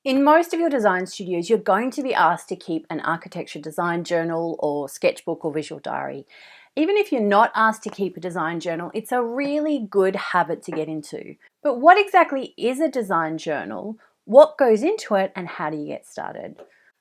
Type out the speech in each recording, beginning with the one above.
In most of your design studios, you're going to be asked to keep an architecture design journal or sketchbook or visual diary. Even if you're not asked to keep a design journal, it's a really good habit to get into. But what exactly is a design journal? What goes into it, and how do you get started?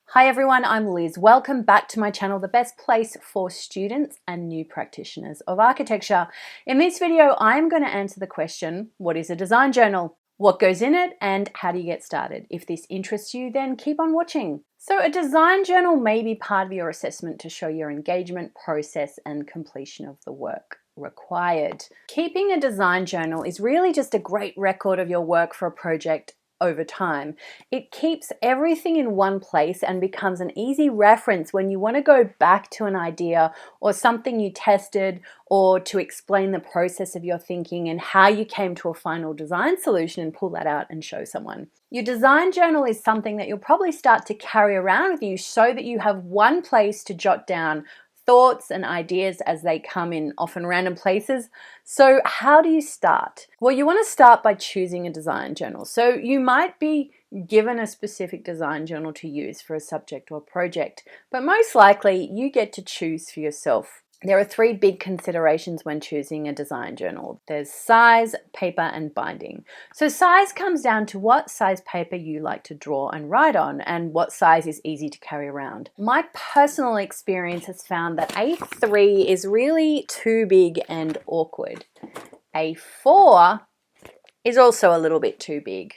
Hi everyone, I'm Liz. Welcome back to my channel, the best place for students and new practitioners of architecture. In this video, I'm going to answer the question, what is a design journal? What goes in it, and how do you get started? If this interests you, then keep on watching. So a design journal may be part of your assessment to show your engagement, process, and completion of the work required. Keeping a design journal is really just a great record of your work for a project over time. It keeps everything in one place and becomes an easy reference when you want to go back to an idea or something you tested, or to explain the process of your thinking and how you came to a final design solution and pull that out and show someone. Your design journal is something that you'll probably start to carry around with you so that you have one place to jot down thoughts and ideas as they come in often random places. So how do you start? Well, you want to start by choosing a design journal. So you might be given a specific design journal to use for a subject or project, but most likely you get to choose for yourself. There are three big considerations when choosing a design journal. There's size, paper, and binding. So size comes down to what size paper you like to draw and write on, and what size is easy to carry around. My personal experience has found that A3 is really too big and awkward. A4 is also a little bit too big.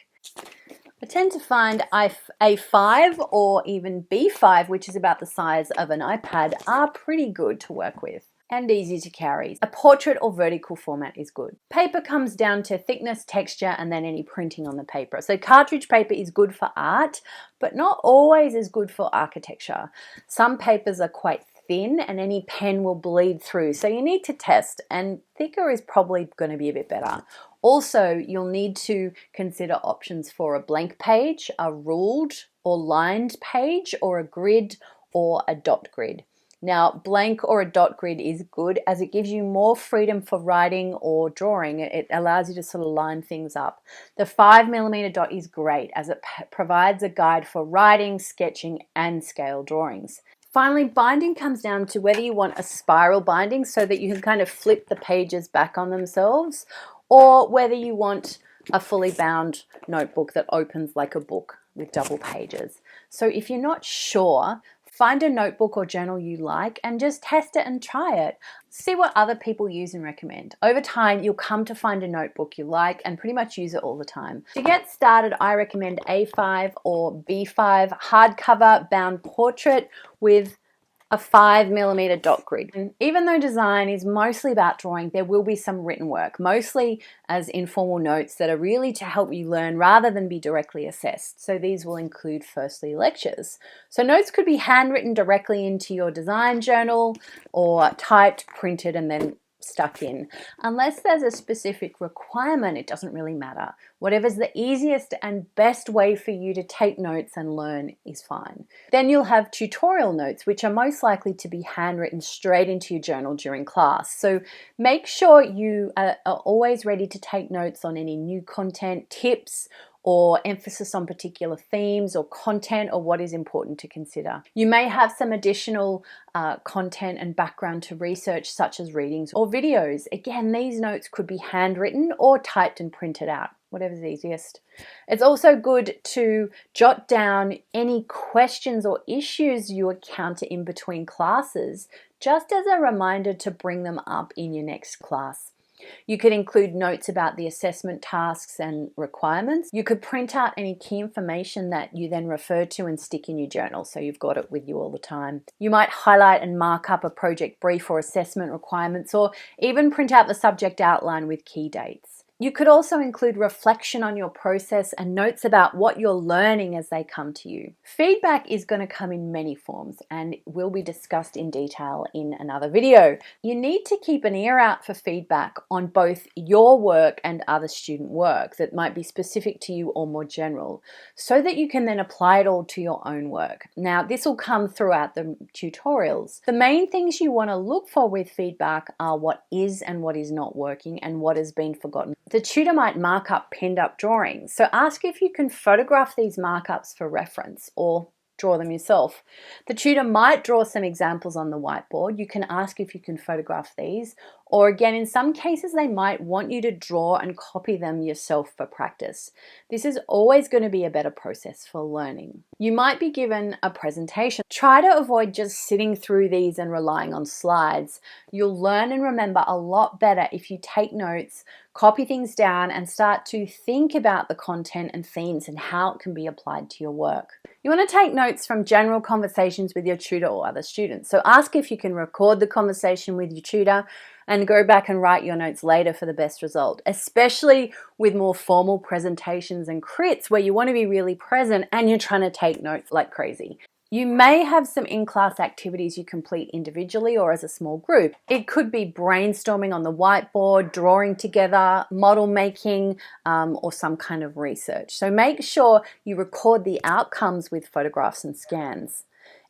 I tend to find A5 or even B5, which is about the size of an iPad, are pretty good to work with and easy to carry. A portrait or vertical format is good. Paper comes down to thickness, texture, and then any printing on the paper. So cartridge paper is good for art, but not always as good for architecture. Some papers are quite thin and any pen will bleed through, so you need to test, and thicker is probably going to be a bit better. Also, you'll need to consider options for a blank page, a ruled or lined page, or a grid or a dot grid. Now, blank or a dot grid is good as it gives you more freedom for writing or drawing. It allows you to sort of line things up. The 5mm dot is great as it provides a guide for writing, sketching, and scale drawings. Finally, binding comes down to whether you want a spiral binding so that you can kind of flip the pages back on themselves, or whether you want a fully bound notebook that opens like a book with double pages. So if you're not sure, find a notebook or journal you like and just test it and try it. See what other people use and recommend. Over time, you'll come to find a notebook you like and pretty much use it all the time. To get started, I recommend A5 or B5 hardcover bound portrait with a 5mm dot grid. And even though design is mostly about drawing, there will be some written work, mostly as informal notes that are really to help you learn rather than be directly assessed. So these will include firstly lectures. So notes could be handwritten directly into your design journal or typed, printed, and then stuck in. Unless there's a specific requirement, it doesn't really matter. Whatever's the easiest and best way for you to take notes and learn is fine. Then you'll have tutorial notes, which are most likely to be handwritten straight into your journal during class. So make sure you are always ready to take notes on any new content, tips, or emphasis on particular themes or content, or what is important to consider. You may have some additional content and background to research, such as readings or videos. Again, these notes could be handwritten or typed and printed out, whatever's easiest. It's also good to jot down any questions or issues you encounter in between classes, just as a reminder to bring them up in your next class. You could include notes about the assessment tasks and requirements. You could print out any key information that you then refer to and stick in your journal so you've got it with you all the time. You might highlight and mark up a project brief or assessment requirements, or even print out the subject outline with key dates. You could also include reflection on your process and notes about what you're learning as they come to you. Feedback is going to come in many forms and will be discussed in detail in another video. You need to keep an ear out for feedback on both your work and other student work that might be specific to you or more general, so that you can then apply it all to your own work. Now, this will come throughout the tutorials. The main things you want to look for with feedback are what is and what is not working and what has been forgotten. The tutor might mark up pinned up drawings. So ask if you can photograph these markups for reference or draw them yourself. The tutor might draw some examples on the whiteboard. You can ask if you can photograph these, or again, in some cases, they might want you to draw and copy them yourself for practice. This is always going to be a better process for learning. You might be given a presentation. Try to avoid just sitting through these and relying on slides. You'll learn and remember a lot better if you take notes, copy things down, and start to think about the content and themes and how it can be applied to your work. You want to take notes from general conversations with your tutor or other students. So ask if you can record the conversation with your tutor and go back and write your notes later for the best result, especially with more formal presentations and crits where you want to be really present and you're trying to take notes like crazy. You may have some in-class activities you complete individually or as a small group. It could be brainstorming on the whiteboard, drawing together, model making, or some kind of research. So make sure you record the outcomes with photographs and scans.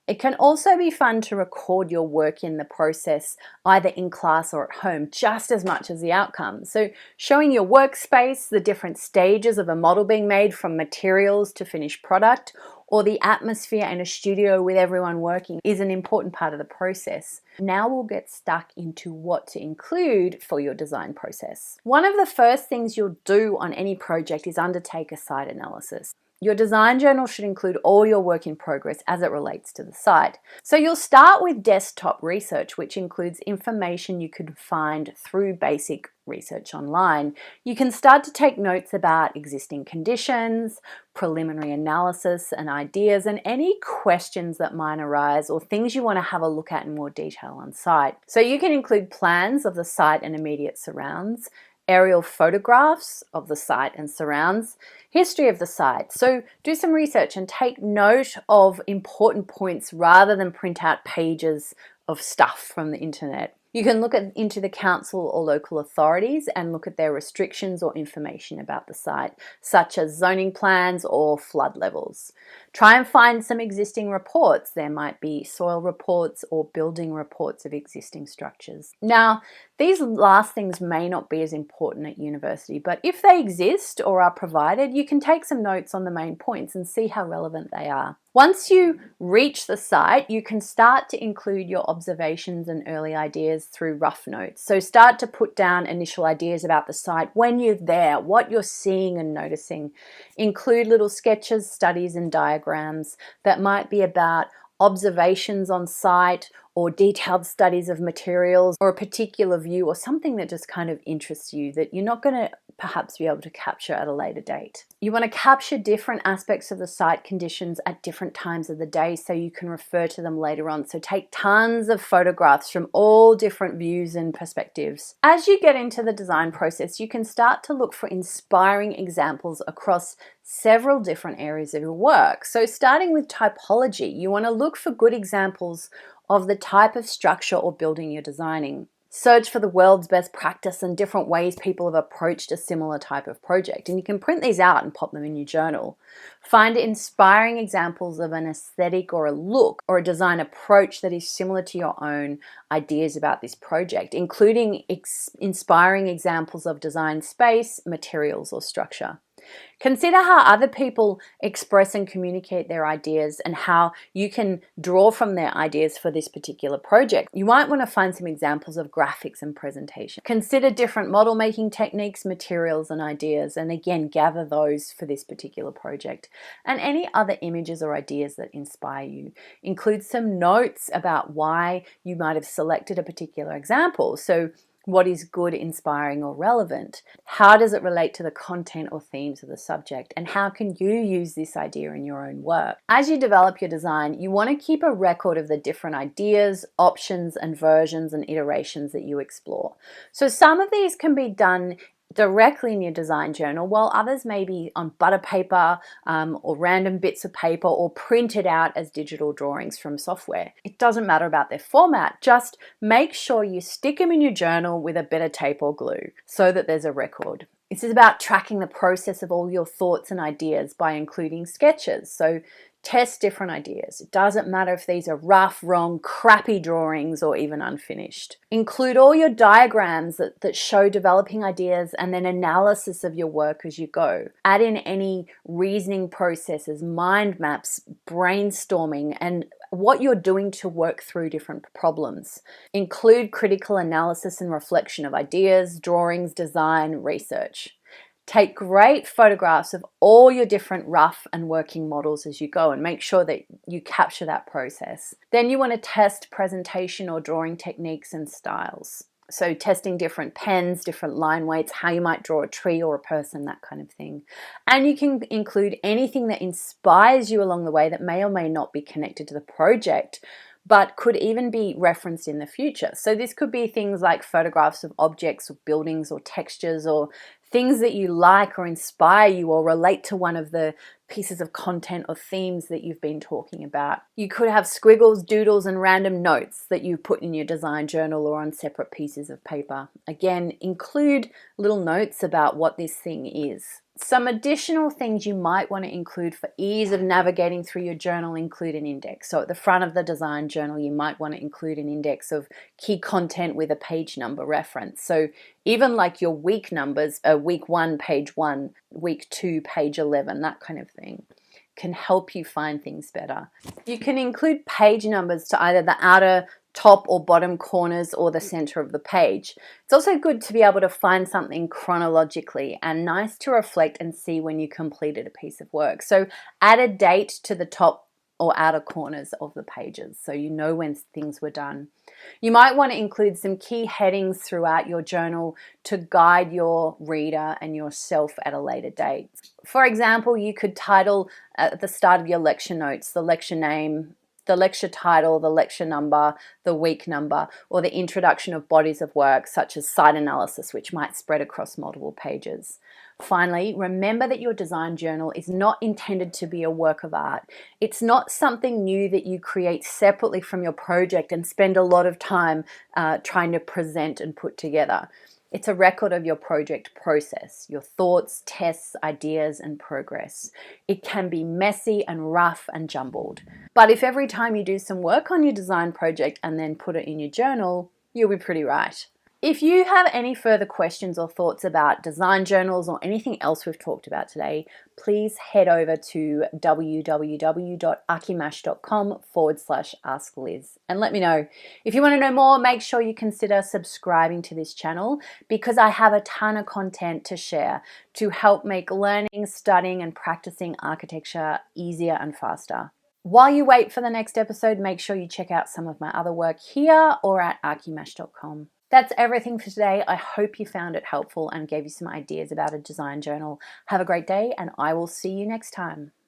It can also be fun to record your work in the process, either in class or at home, just as much as the outcomes. So showing your workspace, the different stages of a model being made from materials to finished product, or the atmosphere in a studio with everyone working is an important part of the process. Now we'll get stuck into what to include for your design process. One of the first things you'll do on any project is undertake a site analysis. Your design journal should include all your work in progress as it relates to the site. So you'll start with desktop research, which includes information you could find through basic research online. You can start to take notes about existing conditions, preliminary analysis and ideas, and any questions that might arise or things you want to have a look at in more detail on site. So you can include plans of the site and immediate surrounds, aerial photographs of the site and surrounds, history of the site. So do some research and take note of important points rather than print out pages of stuff from the internet. You can look into the council or local authorities and look at their restrictions or information about the site, such as zoning plans or flood levels. Try and find some existing reports. There might be soil reports or building reports of existing structures. Now, these last things may not be as important at university, but if they exist or are provided, you can take some notes on the main points and see how relevant they are. Once you reach the site, you can start to include your observations and early ideas through rough notes. So start to put down initial ideas about the site when you're there, what you're seeing and noticing. Include little sketches, studies and diagrams that might be about observations on site or detailed studies of materials or a particular view or something that just kind of interests you that you're not going to perhaps be able to capture at a later date. You want to capture different aspects of the site conditions at different times of the day so you can refer to them later on. So take tons of photographs from all different views and perspectives. As you get into the design process, you can start to look for inspiring examples across several different areas of your work. So starting with typology, you want to look for good examples of the type of structure or building you're designing. Search for the world's best practice and different ways people have approached a similar type of project. And you can print these out and pop them in your journal. Find inspiring examples of an aesthetic or a look or a design approach that is similar to your own ideas about this project, including inspiring examples of design space, materials, or structure. Consider how other people express and communicate their ideas and how you can draw from their ideas for this particular project. You might want to find some examples of graphics and presentation. Consider different model making techniques, materials and ideas, and again, gather those for this particular project. And any other images or ideas that inspire you. Include some notes about why you might have selected a particular example. So what is good, inspiring, or relevant? How does it relate to the content or themes of the subject? And how can you use this idea in your own work? As you develop your design, you want to keep a record of the different ideas, options, and versions and iterations that you explore. So some of these can be done directly in your design journal, while others may be on butter paper or random bits of paper or printed out as digital drawings from software. It doesn't matter about their format, just make sure you stick them in your journal with a bit of tape or glue so that there's a record. This is about tracking the process of all your thoughts and ideas by including sketches. So Test different ideas. It doesn't matter if these are rough, wrong, crappy drawings or even unfinished. Include all your diagrams that show developing ideas and then analysis of your work as you go. Add in any reasoning processes, mind maps, brainstorming, and what you're doing to work through different problems. Include critical analysis and reflection of ideas, drawings, design, research. Take great photographs of all your different rough and working models as you go and make sure that you capture that process. Then you want to test presentation or drawing techniques and styles. So testing different pens, different line weights, how you might draw a tree or a person, that kind of thing. And you can include anything that inspires you along the way that may or may not be connected to the project, but could even be referenced in the future. So this could be things like photographs of objects or buildings or textures or things that you like or inspire you or relate to one of the pieces of content or themes that you've been talking about. You could have squiggles, doodles, and random notes that you put in your design journal or on separate pieces of paper. Again, include little notes about what this thing is. Some additional things you might want to include for ease of navigating through your journal include an index. So at the front of the design journal, you might want to include an index of key content with a page number reference. So even like your week numbers, week 1, page 1, week 2, page 11, that kind of thing can help you find things better. You can include page numbers to either the outer top or bottom corners or the center of the page. It's also good to be able to find something chronologically and nice to reflect and see when you completed a piece of work. So add a date to the top or outer corners of the pages so you know when things were done. You might want to include some key headings throughout your journal to guide your reader and yourself at a later date. For example, you could title at the start of your lecture notes the lecture name, the lecture title, the lecture number, the week number, or the introduction of bodies of work such as site analysis, which might spread across multiple pages. Finally, remember that your design journal is not intended to be a work of art. It's not something new that you create separately from your project and spend a lot of time trying to present and put together. It's a record of your project process, your thoughts, tests, ideas, and progress. It can be messy and rough and jumbled. But if every time you do some work on your design project and then put it in your journal, you'll be pretty right. If you have any further questions or thoughts about design journals or anything else we've talked about today, please head over to www.akimash.com/askliz and let me know. If you want to know more, make sure you consider subscribing to this channel because I have a ton of content to share to help make learning, studying, and practicing architecture easier and faster. While you wait for the next episode, make sure you check out some of my other work here or at akimash.com. That's everything for today. I hope you found it helpful and gave you some ideas about a design journal. Have a great day, and I will see you next time.